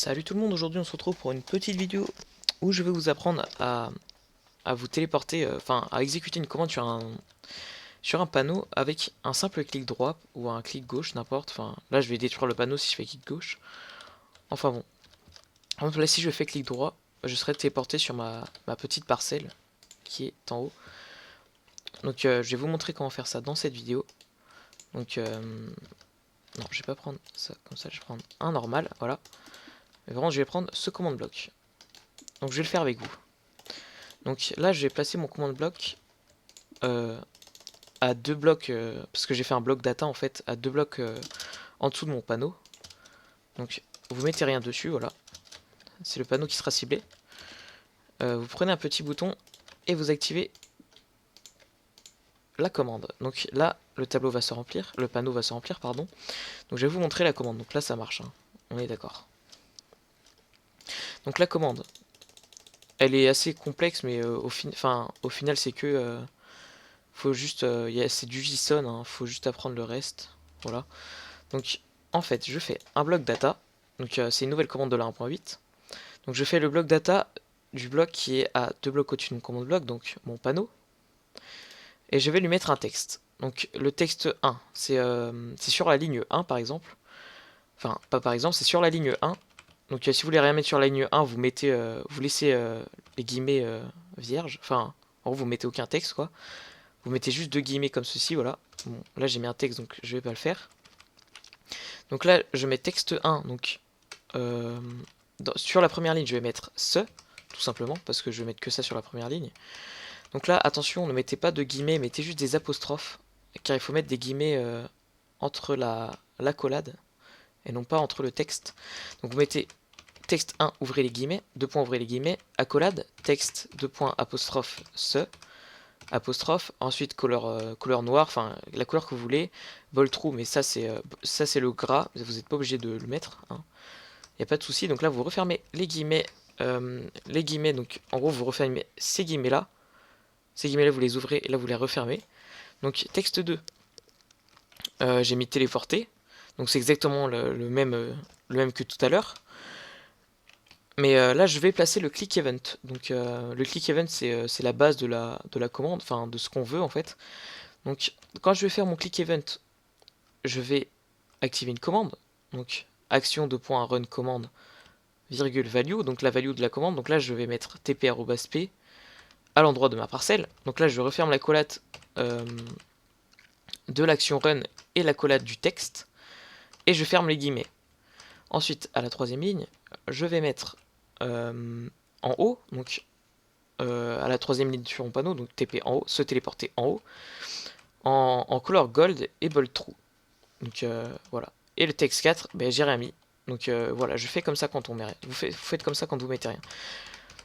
Salut tout le monde, aujourd'hui on se retrouve pour une petite vidéo où je vais vous apprendre à vous téléporter, enfin à exécuter une commande sur un panneau avec un simple clic droit ou un clic gauche, n'importe. Enfin là je vais détruire le panneau si je fais clic gauche. Enfin bon, par exemple, là si je fais clic droit, je serai téléporté sur ma petite parcelle qui est en haut. Donc je vais vous montrer comment faire ça dans cette vidéo. Donc non, je vais pas prendre ça comme ça, je vais prendre un normal, voilà. Mais vraiment je vais prendre ce commande bloc. Donc je vais le faire avec vous. Donc là, je vais placer mon command bloc euh, à deux blocs, parce que j'ai fait un bloc data en fait, à deux blocs en dessous de mon panneau. Donc vous mettez rien dessus, voilà. C'est le panneau qui sera ciblé. Vous prenez un petit bouton et vous activez la commande. Donc là, le tableau va se remplir, le panneau va se remplir, pardon. Donc je vais vous montrer la commande. Donc là, ça marche, hein. On est d'accord. Donc la commande, elle est assez complexe, mais au final, c'est que faut juste, c'est du JSON, hein, faut juste apprendre le reste. Voilà. Donc en fait, je fais un bloc data. Donc c'est une nouvelle commande de la 1.8. Donc je fais le bloc data du bloc qui est à deux blocs au-dessus de mon commande bloc, donc mon panneau. Et je vais lui mettre un texte. Donc le texte 1, c'est sur la ligne 1 par exemple. Enfin, pas par exemple, c'est sur la ligne 1. Donc si vous voulez rien mettre sur la ligne 1, vous mettez, vous laissez les guillemets vierges. Enfin, en gros, vous mettez aucun texte quoi. Vous mettez juste deux guillemets comme ceci, voilà. Bon, là j'ai mis un texte donc je vais pas le faire. Donc là je mets texte 1, donc sur la première ligne je vais mettre ce, tout simplement, parce que je vais mettre que ça sur la première ligne. Donc là attention, ne mettez pas de guillemets, mettez juste des apostrophes, car il faut mettre des guillemets entre l'accolade, et non pas entre le texte. Donc vous mettez texte 1, ouvrez les guillemets, deux points, ouvrez les guillemets, accolade, texte, deux points, apostrophe, ce, apostrophe, ensuite couleur noire, enfin la couleur que vous voulez, bold true, mais ça c'est le gras, vous n'êtes pas obligé de le mettre, hein. Il n'y a pas de souci. Donc là vous refermez les guillemets, donc en gros vous refermez ces guillemets là vous les ouvrez et là vous les refermez. Donc texte 2, j'ai mis téléporter, donc c'est exactement le même que tout à l'heure. Mais là, je vais placer le click event. Donc, le click event, c'est la base de la commande, enfin de ce qu'on veut en fait. Donc, quand je vais faire mon click event, je vais activer une commande. Donc, action de point run commande virgule value. Donc, la value de la commande. Donc là, je vais mettre tp@p à l'endroit de ma parcelle. Donc là, je referme la collate de l'action run et la collate du texte. Et je ferme les guillemets. Ensuite, à la troisième ligne, je vais mettre en haut, donc à la troisième ligne sur mon panneau, donc TP en haut, se téléporter en haut, en couleur gold et bold true. Donc voilà. Et le texte 4, ben, j'ai rien mis. Donc voilà, je fais comme ça quand on met rien. Vous faites comme ça quand vous mettez rien.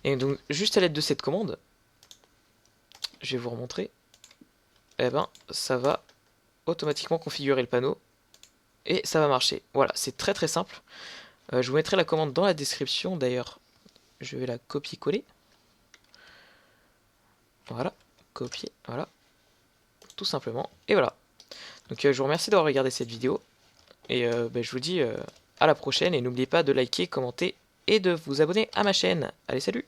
Et donc juste à l'aide de cette commande, je vais vous remontrer. Eh ben, ça va automatiquement configurer le panneau et ça va marcher. Voilà, c'est très très simple. Je vous mettrai la commande dans la description. D'ailleurs, je vais la copier-coller. Voilà, copier, voilà, tout simplement. Et voilà. Donc je vous remercie d'avoir regardé cette vidéo. Et ben, je vous dis à la prochaine. Et n'oubliez pas de liker, commenter et de vous abonner à ma chaîne. Allez, salut!